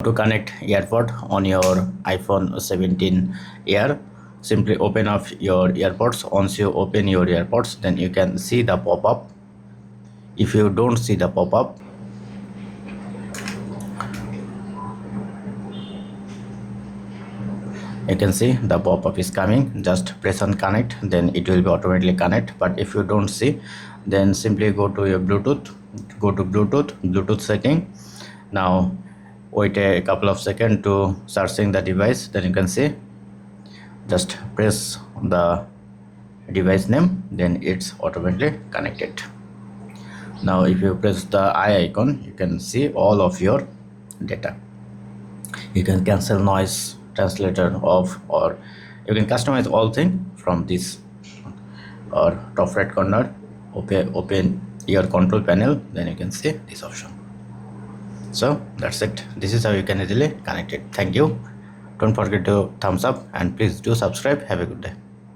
to connect earpod on your iPhone 17 Air, simply open up your earpods. Once you open your earpods, then you can see the pop-up. If you don't see the pop-up, you can see the pop-up is coming. Just press on connect, then it will be automatically connect. But if you don't see, then simply go to your Bluetooth, go to Bluetooth setting. Now wait a couple of seconds to searching the device, then you can see, just press the device name, then it's automatically connected. Now if you press the eye icon, you can see all of your data. You can cancel noise translator off, or you can customize all things from this. Or top right corner, open your control panel, then you can see this option. So that's it. This is how you can easily connect it. Thank you. Don't forget to thumbs up and please do subscribe. Have a good day.